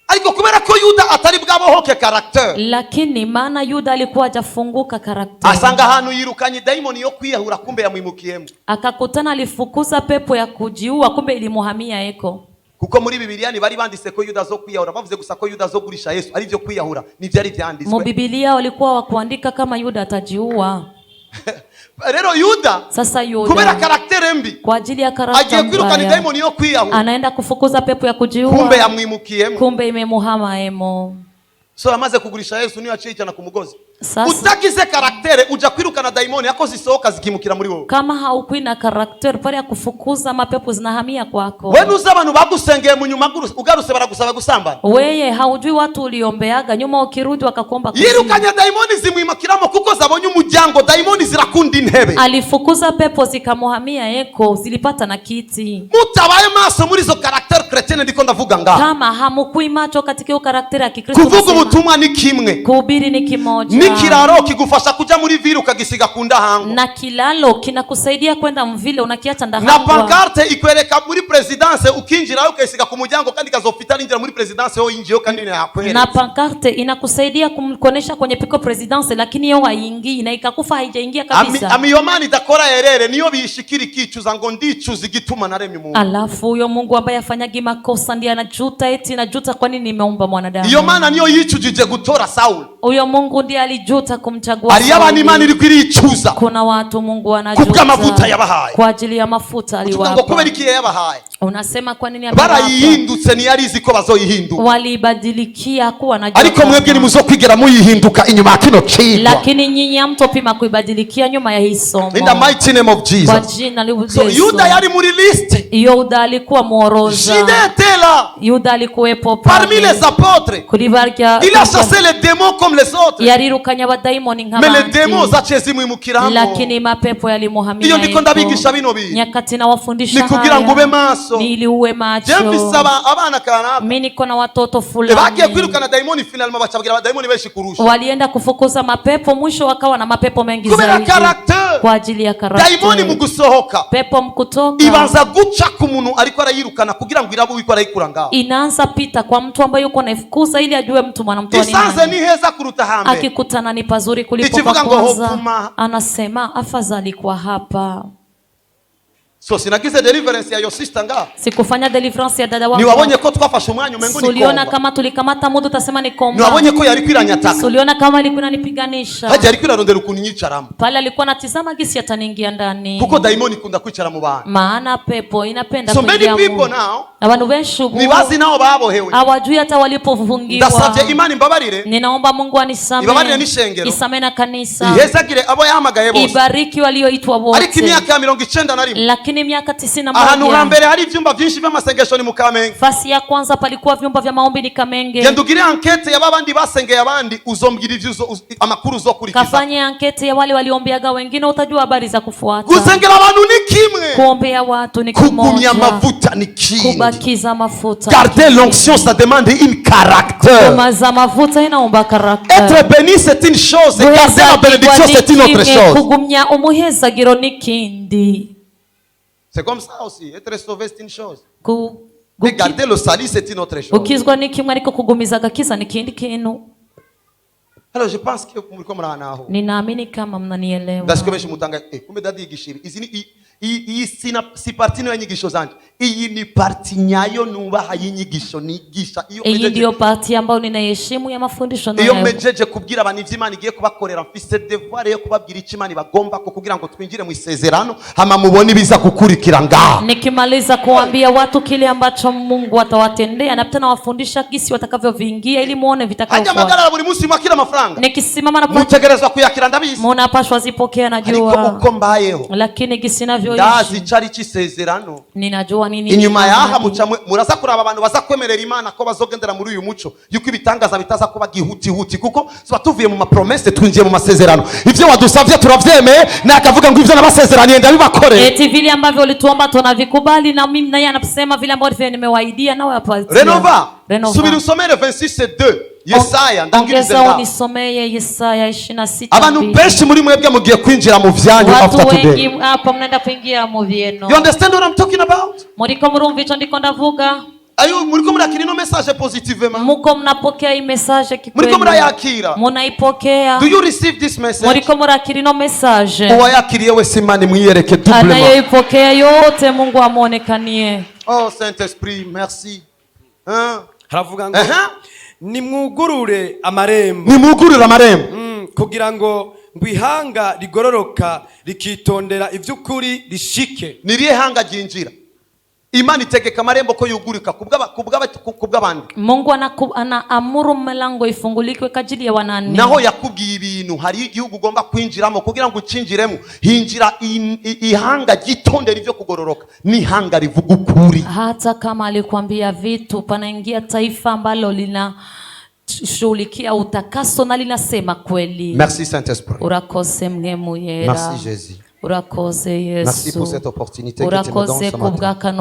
Ariko kubera ko Yuda atari bwabohoke character. Lakini maana Yuda alikuwa hajafunguka character. Asanga hanu yirukanye daimoni yo kwiyahura kumbe yamwimukiyemo. Akakutana alifukuza pepo ya kujiua kumbe ilimuhamia eko. Kuko muri Bibiliya ni bari banditse ko Yuda zo kwiyahura bavuze gusa ko Yuda zo gurisha Yesu ari byo kwiyahura ni byari byanditswe. Mu Bibiliya walikuwa wakuandika kama Yuda atajiua. Rero Yuda sasa Yuda kubera karaktere mbi kwa ajili ya karakter agiye kwirukana daimoni yo kwiyahura anaenda kufukuza pepo ya kujiua kumbe yamwimukiyemo kumbe imemuhama emo. So amaze kugurisha Yesu niyo aciye cyana kumugozi. Utagize karaktere uja kwirukana daimoni yako zisohoka zikimukira muri wowe. Kama haukwina karakter pale ya kufukuza mapepo zinahamia kwako. Wewe uzi abantu bagusengeye mu nyuma ugaruse baragusaba gusambana. Wewe haujui watu uliombeaga nyuma ukirudi wakakuomba kuzini. Yirukanya daimoni zimwimukiramo kuko zabonye umuryango daimoni zirakunda intebe. Alifukuza pepo zikamuhamia eko zilipata na kiti. Mutabaye maso muri zo karakter chrétienne ndiko ndavuga nga. Kama hamukui macho katika karakter ya Kikristo. Kuvuga ubutumwa ni kimwe. Kuhubiri ni kimoja. Nikiraro kigufasha kuja muri vile ukagisiga kunda hangu. Na kilalo kinakusaidia kwenda mvile unakiacha ndahangu. Na pancarte ikwereka muri presidence ukinjira ukisiga ku muryango kandi kazofita ninjira muri presidence ho injiyo kandi ne hakwere. Na pancarte inakusaidia kumkonesha kwenye piko presidence lakini yo haingii na ikakufa haijaingia kabisa. Amiyomani dakora erere niyo bishikira ikicuza ngo ndicuza igituma naremye umuntu. Alafu huyo Mungu ambaye afanyagi makosa ndiye anajuta eti najuta kwa nini nimeumba mwanadamu. Iyo mana niyo yicujije gutora Saul. Huyo Mungu ndiye alijuta kumchagua Hariyo abantu Imana iri kwiricuza kuna watu Mungu kubw'amavuta yabahaye, kwa ajili ya mafuta aliwapa. ngo kubera iki yabahaye? Unasema kwa nini amewapa? Barayihindutse ntiyari izi ko bazoyihinduka. Walibadilikia kuwa najua. Ariko mwebwe nimuzokwigira muyihinduka inyuma ya kino kigwa. Lakini nyinyi hamtopima kuibadilikia nyuma ya hii somo. In the mighty name of Jesus. Kwa jina la Yesu. So Yuda yari muri list. Yuda alikuwa muoroza. Juda était là. Yuda alikuwepo pale. Parmi les apôtres. Il a chassé les démons comme les autres. Yarirukanya abadayimoni nk'abandi. Mais les démons zaciye zimwimukiramo. Lakini mapepo yalimuhamia. Iyo ndiko ndabigisha bino bintu. Nyakati na wafundisha haya. Ni kugira ngo ube maso. Ili uwe macho. Jemfisaba abana kanaka. Mimi niko na watoto fulani. Bagiye kwirukana daimoni finalement bacabagira abadaimoni benshi kurusha. Walienda kufukuza mapepo mwisho wakawa na mapepo mengi zaidi. Kubera character. Kwa ajili ya karakter. Daimoni mugusohoka. Pepo mkutoka. Ibanza guca ku muntu ariko arayirukana kugira ngo irabu wiko arayikura ngaho. Inaanza pita kwa mtu ambaye yuko naifukuza ili ajue mtu mwanamtoa ni nani. Isanze ni heza kuruta hambe. Akikutana ni pazuri kuliko kwa kwanza. Anasema afadhali kwa hapa. So sinagize deliverance ya your sister nga. Sikufanya deliverance ya dada wako. Ni wabonye ko twafashe umwanya umengo ni komba. Uliona kama tulikamata muda utasema ni komba. Ni wabonye ko yari kwiranyataka. Uliona kama alikuwa ananipiganisha. Haje yari kwirarondera ukunyicaramo. Pale alikuwa anatizama gisi ataniingia ndani. Kuko daimoni kunda kwicara mu bantu. Maana pepo inapenda kuingia. So many people now. Abantu benshi ubu. Ni wazi nao babohewe. Hawajui hata walipofungiwa. Ndasavye Imana imbabarire. Ninaomba Mungu anisamehe. Ibabarire n'ishengero. Isamee na kanisa. Ihezagire abo yahamagaye bose. Ibariki walioitwa wote. Ariko imyaka ya 91. Lakini miaka 91. Ahantu hambere hari ivyumba vyinshi vy'amasengesho ni mu Kamenge. Fasi ya kwanza palikuwa vyumba vya maombi ni Kamenge. Gendugire enquete ya babandi basengeye abandi uzombwira ivyo amakuru uzokurikiza. Kafanye enquete ya wale waliombeaga wengine utajua habari za kufuata. Gusengera abantu ni kimwe. Kuombea watu ni kimoja. Kugumya mafuta ni kindi. Kubakiza mafuta. Garder l'onction ça demande une caractère. Kumaza mafuta inaomba karakter. Être béni c'est une chose, garder la bénédiction c'est une autre chose. Kugumya umuhezagiro ni kindi. C'est comme ça aussi, être sauvé c'est une chose. Mais garder le salut c'est une autre chose. Ukizwa ni kimwe ariko kugumiza gakiza ni kindi kintu. Alors je pense que muriko murana aho. Ninaamini kama mnanielewa. Ndashiko benshi mutanga kumbe dadi yigishira. Iyi si parti no nyigisho zanje. Iyi ni parti nyayo nubaha y'inyigisho nigisha. Iyi ndio parti ambayo ninaheshimu ya mafundisho nayo. Iyo mejeje kubwira abantu ivy'Imana igiye kubakorera mfise devoir yo kubabwira icyo Imana bagomba ko kugira ngo twinjire mu isezerano hama mubone ibiza kukurikira ngaho. Nikimaliza kuambia watu kile ambacho Mungu atawatendea na tena wafundisha gisi watakavyoviingia ili muone vitakaofuata. Haja magara buri munsi mwakira amafaranga. Nikisimama na mutegerezwa kuyakira ndabizi. Munapashwa zipokea najua. Ariko uko mbayeho. Lakini gisi navyoishi. Ndazi cari cisezerano. Ninajua nini. Inyuma yaha mucamwe muraza kuraba abantu baza kwemerera Imana ko bazogendera muri uyu muco yuko ibitangaza bitaza kuba gihuti kuko tuba tuvuye mu mapromesse twinjiye mu masezerano. Ivyo wadusavye turavyemeye na akavuga ngo ivyo nabasezeraniye ndabibakore. Eti vile ambavyo ulituomba tunavikubali na mimi naye anasema vile ambavyo nimewaidia nawe hapa. Renova. Subiri usomere 26:2. Yesaya ndangirize ngaho. Nisomeye Yesaya 26. Abantu benshi muri mwebwe mugiye kwinjira mu vyanyu after today. Watu wengi hapa mnaenda kuingia mu vyeno. You understand what I'm talking about? Muriko murumva ico ndiko ndavuga? Ayo muriko murakira ino message positivement. Muko mnapokea hii message kikweli. Muriko murayakira. Munaipokea. Do you receive this message? Muriko murakira ino message. Uwayakiriye wese Imana mwiyereke doublement. Anayoipokea yote Mungu amuonekanie. Oh Saint-Esprit, merci. Haravuga ngo nimwugurure amarembo. Nimwugurure amarembo. Kugira ngo ihanga rigororoka rikitondera ivy'ukuri rishike. Niriye hanga jinjira. Imani itegeka amarembo ko yugurika kubw'abandi. Mungu anaamuru milango ifungulikwe kajili ya wanani. Naho yakubwiye ibintu hari igihugu ugomba kwinjiramo kugira ngo ucinjiremo hinjira ihanga gitondera ivyo kugororoka ni hanga rivuga ukuri. Hata kama alikwambia vitu panaingia taifa ambalo lina shughulikia utakaso na linasema kweli. Merci Saint-Esprit. Urakoze mhemu yera. Merci Jésus. Urakoze Yesu. Merci pour cette opportunité que tu me donnes ce matin.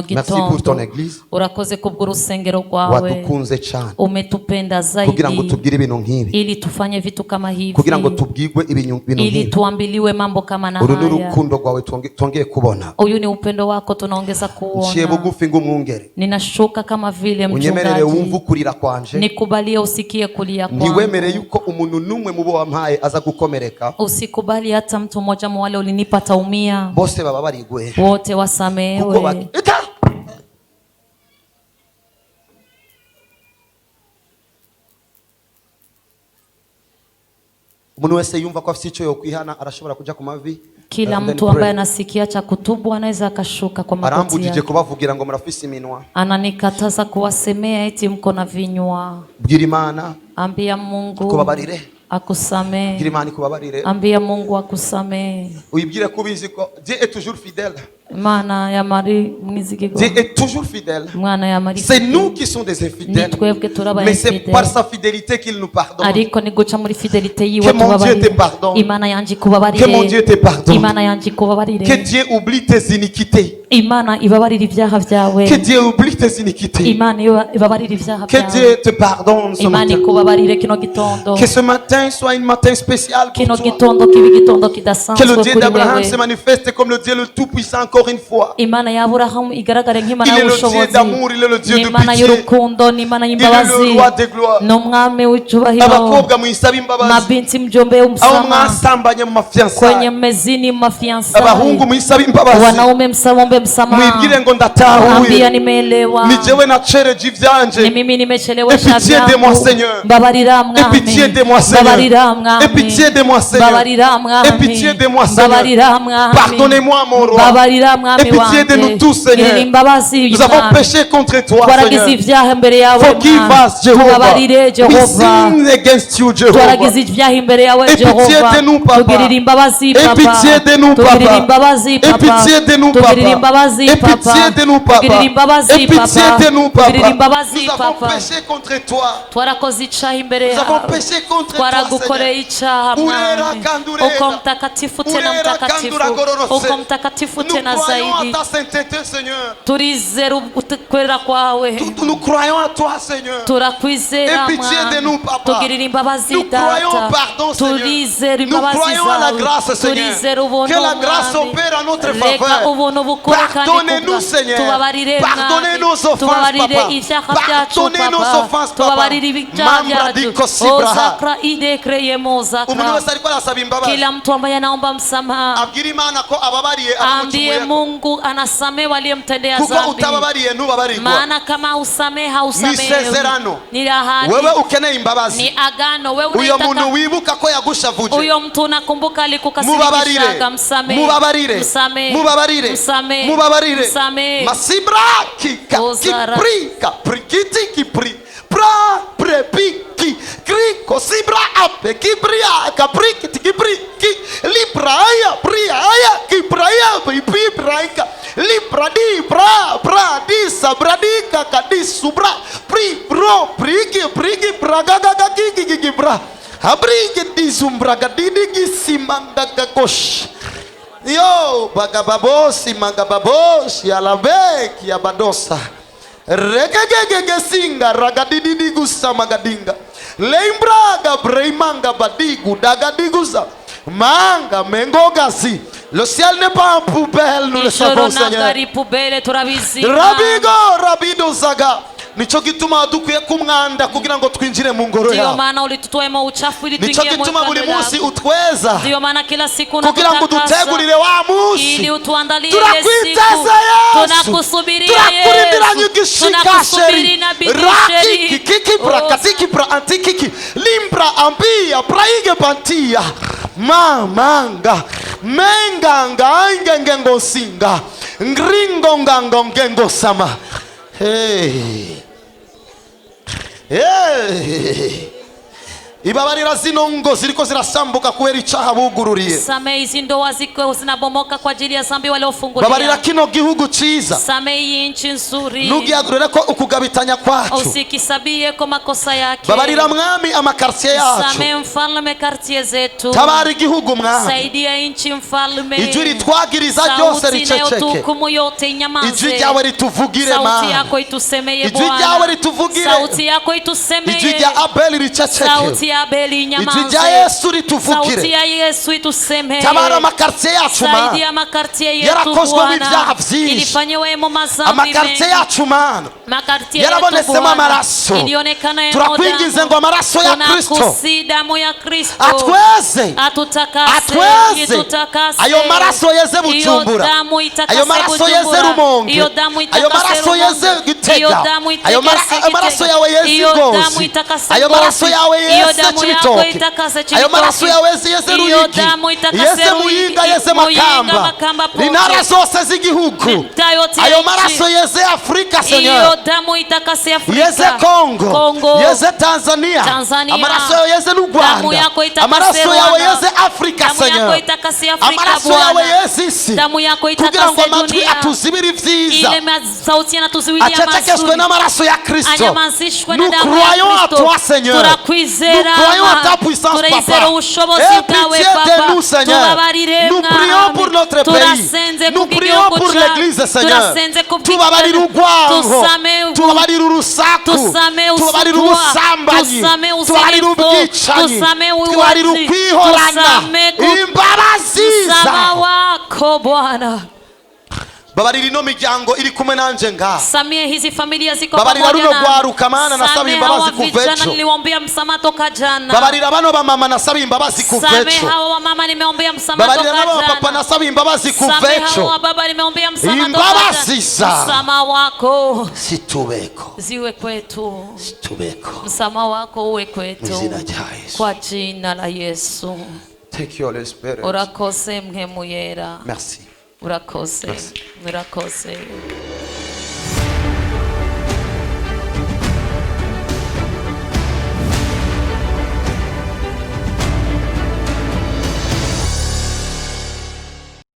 Merci pour ton église. Urakoze kubw'urusengero rwawe. Wadukunze cyane. Umetupenda zaidi. Kugira ngo tubwire ibintu nk'ibi. Ili tufanye vitu kama hivi. Kugira ngo tubwirwe ibintu nk'ibi. Ili tuambiliwe mambo kama na haya. Uru n'urukundo rwawe twongeye kubona. Uyu ni upendo wako tunaongeza kuona. Nciye bugufi ng'umwungere. Ninashuka kama vile mchungaji. Unyemerere wumve ukurira kwanje. Nikubalie usikie kulia kwangu. Niwemere yuko umuntu numwe mubo wampaye aza gukomereka. Usikubali hata mtu mmoja wale ulinipa taumia. Bose baba barigwe. Wote wasamehewe. umuntu wese yumva ko afite icyo yokwihana arashobora kujya ku mavi. Kila mtu ambaye anasikia cha kutubu anaweza akashuka kwa magoti yake. Arambujije kubavugira ngo murafise iminwa. Ananikataza kuwasemea eti mko na vinywa. Bwira Imana. Ambia Mungu kubabarire. Akusamee. Bwira Imana kubabarire. Ambia Mungu akusamee. Uyibwire kubizi ko Dieu est toujours fidèle. Mana ya mari mwizigigo. Dieu est toujours fidèle. Mwana ya mari. C'est nous qui sommes des infidèles. Mais c'est par sa fidélité qu'il nous pardonne. Ariko ni guca muri fidelite yiwe tubabarire. Que mon Dieu te pardonne. Imana yanjye kubabarire. Que mon Dieu te pardonne. Imana yanjye kubabarire. Que Dieu oublie tes iniquités. Imana ibabarire ibyaha byawe. Que Dieu oublie tes iniquités. Imana ibabarire ibyaha byawe. Que Dieu te pardonne ce matin. Imana ikubabarire kino gitondo. Que ce matin soit un matin spécial pour kino toi. Gitondo kibi gitondo kidasanzwe. Que le Dieu d'Abraham se manifeste comme le Dieu le Tout-Puissant encore une fois. Imana ya Abraham igaragare nk'Imana y'ubushobozi. Il est le Dieu d'amour, il est le Dieu de Imana pitié. y'urukundo, ni Imana y'imbabazi. Il est le roi des gloires. N'umwami w'icyubahiro. Abakobwa muyisaba imbabazi. Mabinti mjombe Aho umsamaha. mwasambanye mu mafiançailles. Kwenye mezini mafiançailles. Abahungu muyisaba imbabazi. Wanaume msawombe msamaha. Mwibwire ngo ndatahuye. Ambia nimeelewa. Ni jewe nacereje ivyanje. Ni mimi nimechelewesha vyangu. Et pitié de moi Seigneur. Mbabarira mwami. Et pitié de moi Seigneur. Mbabarira mwami. Et pitié de moi Seigneur. Mbabarira mwami. Et pitié de moi Seigneur. Mbabarira mwami. Pardonnez-moi mon roi. Mbabarira mwami wangu. Et pitié de nous tous Seigneur. Nous avons péché contre toi Seigneur. Forgive us Jehovah. We sin against you Jehovah. Et pitié de nous Papa. Et pitié de nous Papa. Et pitié de nous Papa. Et pitié de nous Papa. Et pitié de nous Papa. Nous avons péché contre toi. Nous avons péché contre toi Seigneur. Uko mtakatifu tena mtakatifu. Uko mtakatifu tena zaidi. Turizera kwera kwawe. Nous croyons à toi Seigneur. Turakwizera Mwana. Tugirira imbabazi Data. Turizera imbabazi zawe. Nous croyons à la grâce Seigneur. Que la grâce opère en notre faveur. Pardonnez-nous Seigneur. Pardonnez nos offenses Papa. Pardonnez nos offenses Papa. Mambra di kosibraha. Kila mtu ambaye anaomba msamaha ambie Mungu anasamehe aliyemtendea dhambi. Maana kama usamehe hausamehe ni ahadi. Ni agano. Wewe unataka huyo mtu unakumbuka alikukasirisha, msamehe. Msamehe. Masibra kiprika prikiti kipri pra prepiki kriko sibra ape kibria kaprikiti kipriki libraya priaya kibraya pibraika libradi pra di sabradika kadisubra pri bro priki bragaga gigi bra abrigi disumbra gadidi gisimanga gakosh yo bagababosi magababosi alabeki abadosa regegege singa ragadidi gusa magadinga leimbraga breimanga badigu dagadigusa manga mengogasi. Le ciel n'est pas en poubelle, nous le savons Seigneur. Rabido zaga. Nicho gituma dukwiye kumwanda kugira ngo twinjire mu ngoro yawe. Ndio maana ulitutoa uchafu ili tuingie mu ngoro. Nicho gituma buri munsi utweza. Ndio maana kila siku kugira ngo dutegurire wa munsi. Ili utuandalie siku. Tunakusubiria Yesu. Tunakusubiri na bidii. Kiki prakatiki pra antikiki. Limbra ambia praige bantia. Manga menganga ngengo singa. Ngringo ngango ngengo sama. Hey. Ibabarira zino ngo ziriko zirasambuka kubera icaha bugururiye. Samehe izi ndoa ziko zinabomoka kwa ajili ya dhambi waliofungulia. Babarira kino gihugu ciza. Samehe nchi nzuri. Nugiyagurire ko ukugabitanya kwacu. Usikisabie kwa makosa yake. Babarira mwami amakartier yacu. Samehe mfalme kartier zetu. Tabari gihugu mwami. Saidia nchi mfalme. Ijuri twagiriza ryose riceceke. Ijwi ryawe rituvugire Mana. Sauti yako itusemeye Bwana. Ijwi ryawe rituvugire. Sauti yako itusemeye. Ijwi rya Abeli riceceke. Sauti ya Abeli nyamaze. Ijwi rya Yesu rituvugire. Sauti ya Yesu itusemeye. Tabara makartier yacu Mana. Saidia makartier yetu yarakozwe mu byaha byinshi. Ilifanywe mu mazambi. Amakartier yacu Mana. Makartier yarabonetsemo amaraso. Turakwingize ngo amaraso ya Kristo. Damu ya Kristo. Atweze. Atutakase. Ayo maraso yeze Bujumbura. Ayo maraso yeze Rumonge. Ayo maraso yeze Gitega. Ayo maraso yawe yeze Ngozi. Ayo maraso yawe yeze damu yako cy'ibitoki, itakase ayo maraso cy'ibitoki, yawe yeze iyo Ruyigi, damu itakase yeze Ruyigi, Muyinga, yeze Muyinga, Makamba, Makamba, Poche. intara zose z'igihugu, Mitaa yote ya ayo nchi. maraso yeze Afrika iyo Seigneur, damu itakase Afrika, yeze Kongo, Kongo, yeze Tanzania, Tanzania. amaraso yawe yeze n'u Damu Rwanda, yako itakase amaraso yawe Rwanda. yeze Afrika damu yako Seigneur, itakase Afrika amaraso yawe Bwana, yeze isi, damu yako kugira ngo itakase amatwi dunia, atuzibire ibyiza, ile sauti yanatuzuilia acecekeshwe mazuri, n'amaraso ya Kristo. anyamazishwe na Nous damu ya croyons à Kristo. toi Seigneur, Turakwizera, nous croyons à ta puissance turayizera Papa, ubushobozi aie bwawe pitié de Papa, nous Seigneur, tubabarire nous prions Mwami, pour notre pays, turasenze nous prions kubw'igihugu pour cyacu, l'église Seigneur, turasenze tubabarire urwango, tusame tubabarire urusaku, tusame tubabarire usutwa, ubusambanyi, tusame tubabarire uzinifu, ubwicanyi, tusame tubabarire uwiwazi, ukwihorana, tusame imbabazi msamaha zawe. wako Bwana. Babarira ino miryango iri kumwe nanje ngaha, Samie hizi familia ziko babarira pamoja runo nami. rwaruka mana nasaba Samie imbabazi hawa kuva vijana ejo, niliwaombea msamaha toka jana. babarira bano bamama nasaba imbabazi kuva Samie ejo, hawa wamama nimeombea msamaha babarira toka nabo bapapa jana. nasaba imbabazi kuva Samie hawa ejo, wababa nimeombea msamaha toka imbabazi jana. zawe Msamaha wako situbeko, ziwe kwetu, situbeko msamaha wako uwe mu kwetu, izina rya Yesu. kwa jina la Yesu. Take your spirit. Urakoze mhemu yera, Merci. urakoze, Merci. urakoze.